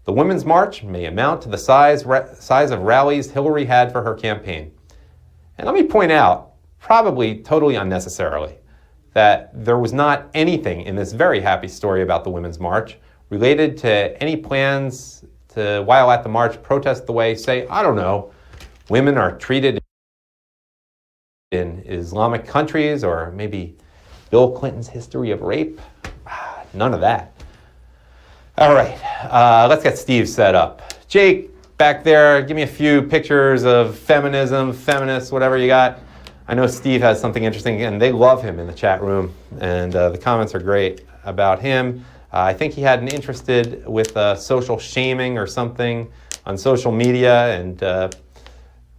The Women's March may amount to the size of rallies Hillary had for her campaign. And let me point out, probably totally unnecessarily, that there was not anything in this very happy story about the Women's March related to any plans to, while at the march, protest the way, say, I don't know, women are treated in Islamic countries, or maybe Bill Clinton's history of rape. None of that. All right, let's get Steve set up. Jake, back there, give me a few pictures of feminism, feminists, whatever you got. I know Steve has something interesting, and they love him in the chat room, and the comments are great about him. I think he had an interested with social shaming or something on social media, and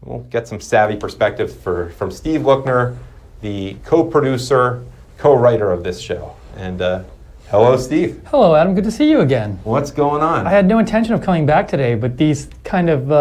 we'll get some savvy perspective from Steve Lookner, the co-producer, co-writer of this show. And hello, Steve. Hello, Adam. Good to see you again. What's going on? I had no intention of coming back today, but these kind of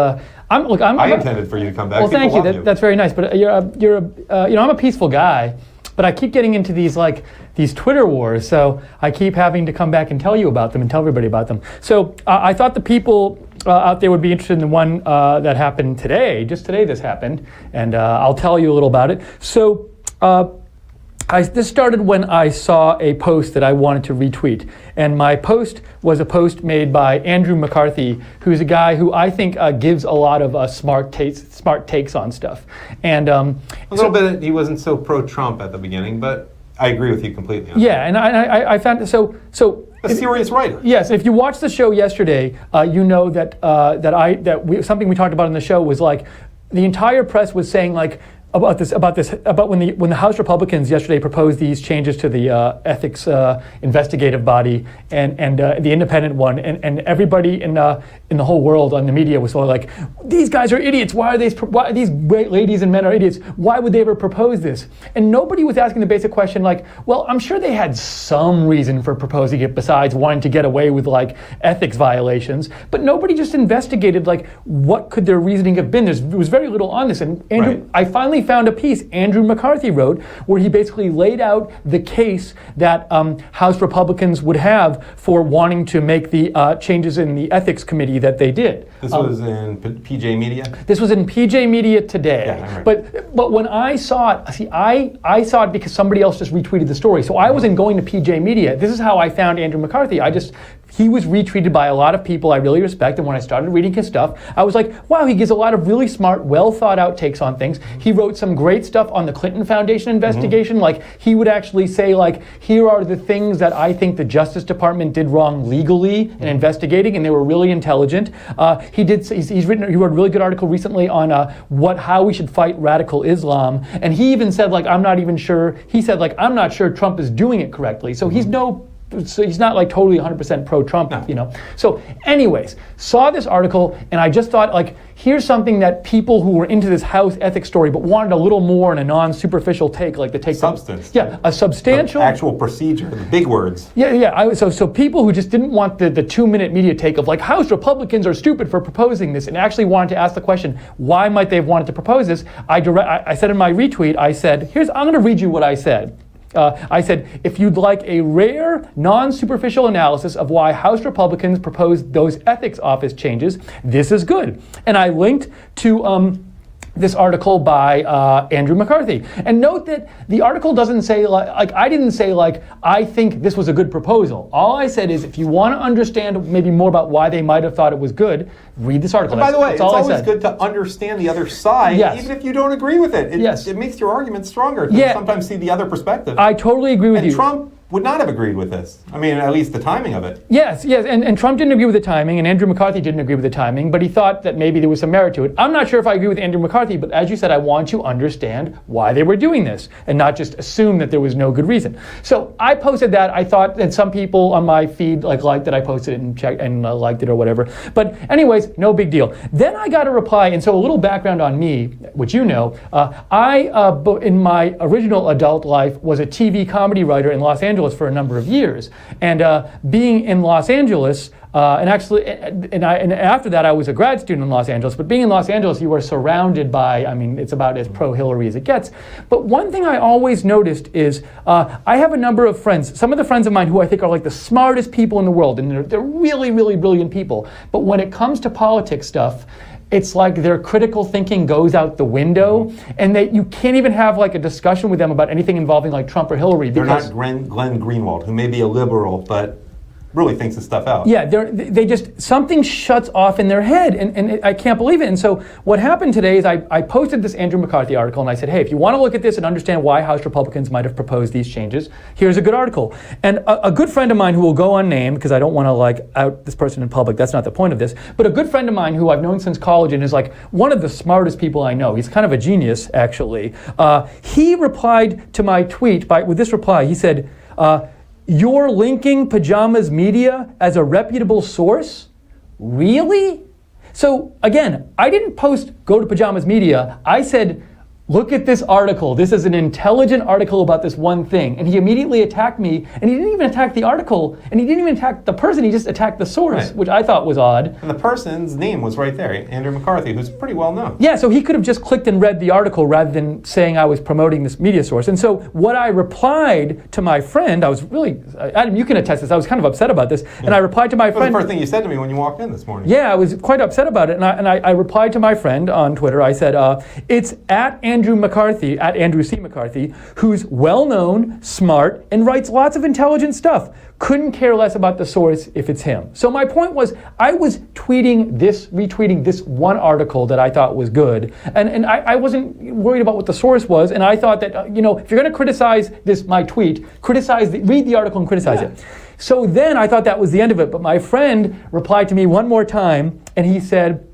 I intended for you to come back. Well, thank you. That's very nice. But I'm a peaceful guy, but I keep getting into these Twitter wars. So I keep having to come back and tell you about them and tell everybody about them. So I thought the people out there would be interested in the one that happened today. Just today, this happened, and I'll tell you a little about it. So. This started when I saw a post that I wanted to retweet. And my post was a post made by Andrew McCarthy, who's a guy who I think gives a lot of smart takes on stuff. And a little bit, he wasn't so pro-Trump at the beginning, but I agree with you completely on that. And I found, so a serious writer. Yes, if you watched the show yesterday, you know that something we talked about in the show was like, the entire press was saying like, about when the House Republicans yesterday proposed these changes to the ethics investigative body and the independent one, and everybody in the whole world on the media was sort of like, these guys are idiots. Why these great ladies and men are idiots? Why would they ever propose this? And nobody was asking the basic question like, well, I'm sure they had some reason for proposing it besides wanting to get away with like ethics violations, but nobody just investigated like what could their reasoning have been. There was very little on this, and Andrew, right. I finally found a piece Andrew McCarthy wrote where he basically laid out the case that House Republicans would have for wanting to make the changes in the ethics committee that they did. This was in PJ Media? This was in PJ Media today. Yeah, right. But when I saw it, see, I saw it because somebody else just retweeted the story. So I wasn't going to PJ Media. This is how I found Andrew McCarthy. He was retweeted by a lot of people I really respect, and when I started reading his stuff, I was like, wow, he gives a lot of really smart, well thought out takes on things. He wrote some great stuff on the Clinton Foundation investigation. Like, he would actually say, like, here are the things that I think the Justice Department did wrong legally in investigating, and they were really intelligent. He wrote a really good article recently on how we should fight radical Islam, and he even said, like, I'm not sure Trump is doing it correctly. So he's not like totally 100% pro-Trump, no. you know. So anyways, saw this article, and I just thought, like, here's something that people who were into this House ethics story but wanted a little more in a non-superficial take, like the take substance. A substantial actual procedure, the big words. So people who just didn't want the 2-minute media take of like House Republicans are stupid for proposing this, and actually wanted to ask the question, why might they have wanted to propose this? I said in my retweet, I'm going to read you what I said. I said, if you'd like a rare, non-superficial analysis of why House Republicans proposed those ethics office changes, this is good. And I linked to this article by Andrew McCarthy. And note that the article doesn't say, I didn't say, I think this was a good proposal. All I said is, if you want to understand maybe more about why they might have thought it was good, read this article. And by the way, it's always good to understand the other side, even if you don't agree with it. It makes your argument stronger to sometimes see the other perspective. I totally agree with you. And Trump would not have agreed with this. I mean, at least the timing of it. Yes, and Trump didn't agree with the timing, and Andrew McCarthy didn't agree with the timing, but he thought that maybe there was some merit to it. I'm not sure if I agree with Andrew McCarthy, but as you said, I want to understand why they were doing this, and not just assume that there was no good reason. So I posted that. I thought that some people on my feed liked that I posted it and checked and liked it or whatever. But anyways, no big deal. Then I got a reply, and so a little background on me, which you know, I in my original adult life was a TV comedy writer in Los Angeles for a number of years. And being in Los Angeles, And actually, and after that, I was a grad student in Los Angeles. But being in Los Angeles, you are surrounded by, I mean, it's about as pro-Hillary as it gets. But one thing I always noticed is I have a number of friends, some of the friends of mine who I think are like the smartest people in the world, and they're really, really brilliant people. But when it comes to politics stuff, it's like their critical thinking goes out the window, and that you can't even have like a discussion with them about anything involving like Trump or Hillary. They're not Glenn Greenwald, who may be a liberal, but really thinks this stuff out. Yeah, they just, something shuts off in their head, and I can't believe it. And so what happened today is I posted this Andrew McCarthy article, and I said, hey, if you want to look at this and understand why House Republicans might have proposed these changes, here's a good article. And a good friend of mine who will go unnamed, because I don't want to like out this person in public, that's not the point of this, but a good friend of mine who I've known since college and is like one of the smartest people I know, he's kind of a genius actually, he replied to my tweet with this reply. He said, you're linking Pajamas Media as a reputable source? Really? So again, I didn't post go to Pajamas Media. I said, look at this article. This is an intelligent article about this one thing. And he immediately attacked me, and he didn't even attack the article, and he didn't even attack the person, he just attacked the source, which I thought was odd. And the person's name was right there, Andrew McCarthy, who's pretty well known. Yeah, so he could have just clicked and read the article rather than saying I was promoting this media source. And so what I replied to my friend, I was really, Adam, you can attest this, I was kind of upset about this, and I replied to my friend. The first thing you said to me when you walked in this morning. Yeah, I was quite upset about it, and I replied to my friend on Twitter. I said, it's at Andrew McCarthy, at Andrew C. McCarthy, who's well-known, smart, and writes lots of intelligent stuff. Couldn't care less about the source if it's him. So my point was, I was retweeting this one article that I thought was good, and I wasn't worried about what the source was, and I thought that, if you're going to criticize my tweet, read the article and criticize it. So then I thought that was the end of it, but my friend replied to me one more time, and he said,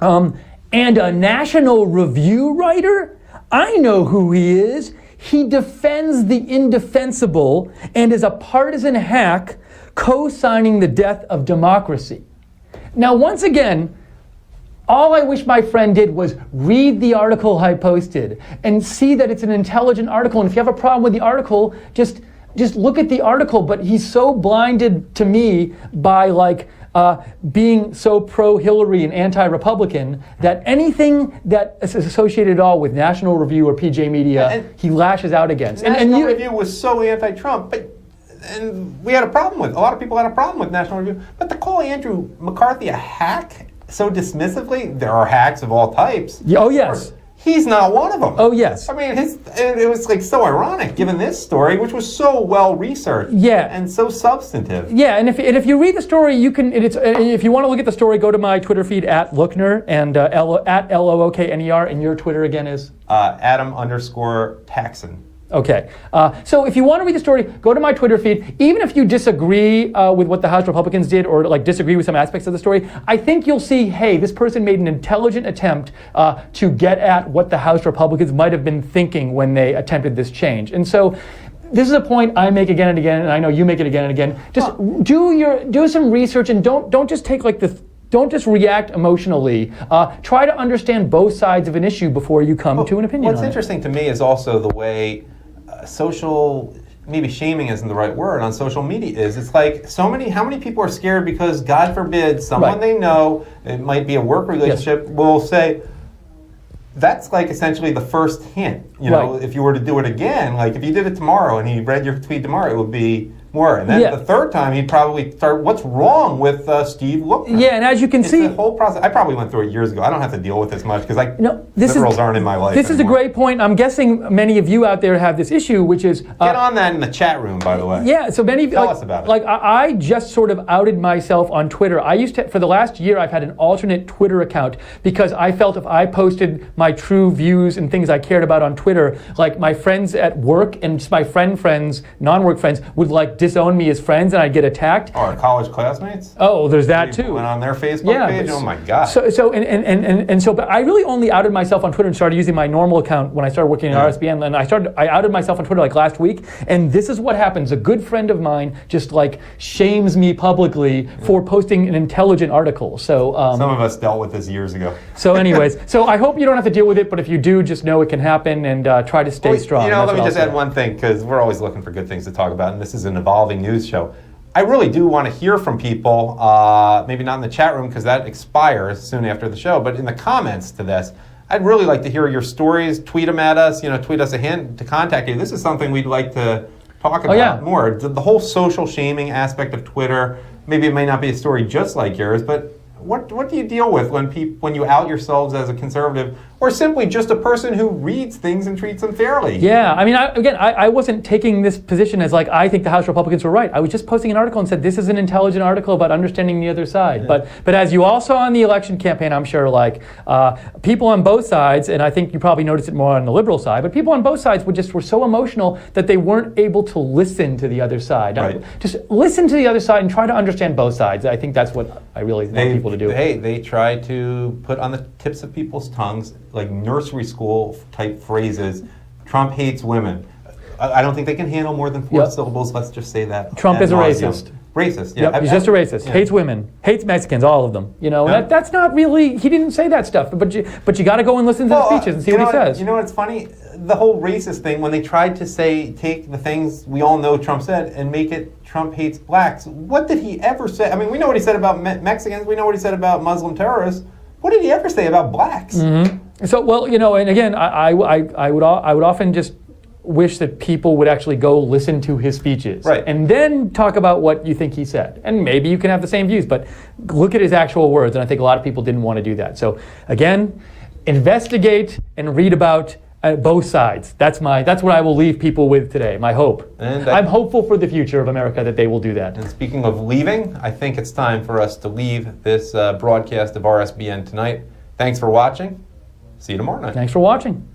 and a National Review writer? I know who he is. He defends the indefensible and is a partisan hack co-signing the death of democracy. Now, once again, all I wish my friend did was read the article I posted and see that it's an intelligent article. And if you have a problem with the article, just look at the article. But he's so blinded to me by being so pro-Hillary and anti-Republican that anything that is associated at all with National Review or PJ Media, he lashes out against. National Review was so anti-Trump, and we had a lot of people had a problem with National Review, but to call Andrew McCarthy a hack so dismissively, there are hacks of all types. Oh, yes. He's not one of them. Oh, yes. I mean, it was like so ironic given this story, which was so well researched and so substantive. Yeah, and if you read the story, you can. If you want to look at the story, go to my Twitter feed at Lookner and at LOOKNER, and your Twitter again is Adam_Taxon. Okay, so if you want to read the story, go to my Twitter feed. Even if you disagree with what the House Republicans did or disagree with some aspects of the story, I think you'll see, hey, this person made an intelligent attempt to get at what the House Republicans might have been thinking when they attempted this change. And so this is a point I make again and again, and I know you make it again and again. Just do some research and don't just take this. Don't just react emotionally. Try to understand both sides of an issue before you come to an opinion. What's interesting to me is also the way social, maybe shaming isn't the right word, on social media is. It's like how many people are scared because, God forbid, someone they know, it might be a work relationship, will say, that's like essentially the first hint. If you were to do it again, like if you did it tomorrow and he read your tweet tomorrow, it would be more. And then the third time, he'd probably start, what's wrong with Steve Lookner? Yeah, and as you can see, the whole process, I probably went through it years ago. I don't have to deal with this much because liberals aren't in my life This is a great point. I'm guessing many of you out there have this issue, which is... Get on that in the chat room, by the way. Yeah, so many of you... Tell us about it. I just sort of outed myself on Twitter. I used to, for the last year, I've had an alternate Twitter account because I felt if I posted my true views and things I cared about on Twitter, like my friends at work and just my friends, non-work friends, would disown me as friends and I'd get attacked. Oh, our college classmates? Oh, there's that too. Went on their Facebook page? Oh my God. But I really only outed myself on Twitter and started using my normal account when I started working at RSBN, and I outed myself on Twitter last week, and this is what happens. A good friend of mine just shames me publicly for posting an intelligent article. So some of us dealt with this years ago. So anyways, so I hope you don't have to deal with it, but if you do, just know it can happen and try to stay strong. Let me just add one thing, because we're always looking for good things to talk about, and this is an evolving news show. I really do want to hear from people, maybe not in the chat room because that expires soon after the show, but in the comments to this. I'd really like to hear your stories. Tweet them at us, tweet us a hint to contact you. This is something we'd like to talk about more. The whole social shaming aspect of Twitter, maybe it may not be a story just like yours, but what do you deal with when you out yourselves as a conservative or simply just a person who reads things and treats them fairly? Yeah, I mean, I wasn't taking this position as like, I think the House Republicans were right. I was just posting an article and said, this is an intelligent article about understanding the other side. Yeah. But as you all saw in the election campaign, I'm sure, people on both sides, and I think you probably noticed it more on the liberal side, but people on both sides were so emotional that they weren't able to listen to the other side. Right. Just listen to the other side and try to understand both sides. I think that's what I really want people to do. They try to put on the tips of people's tongues, like nursery school type phrases, Trump hates women. I don't think they can handle more than 4 syllables, let's just say that. Trump is a racist. Racist, yeah. Yep, he's just a racist. Yeah. Hates women, hates Mexicans, all of them. That's not really, he didn't say that stuff, but you got to go and listen to the speeches and see what he says. You know what's funny? The whole racist thing, when they tried to take the things we all know Trump said and make it Trump hates blacks, what did he ever say? I mean, we know what he said about Mexicans, we know what he said about Muslim terrorists. What did he ever say about blacks? Mm-hmm. So, well, and again, I would often just wish that people would actually go listen to his speeches. Right. And then talk about what you think he said. And maybe you can have the same views, but look at his actual words, and I think a lot of people didn't want to do that. So, again, investigate and read about both sides. That's what I will leave people with today, my hope. And I'm hopeful for the future of America that they will do that. And speaking of leaving, I think it's time for us to leave this broadcast of RSBN tonight. Thanks for watching. See you tomorrow night. Thanks for watching.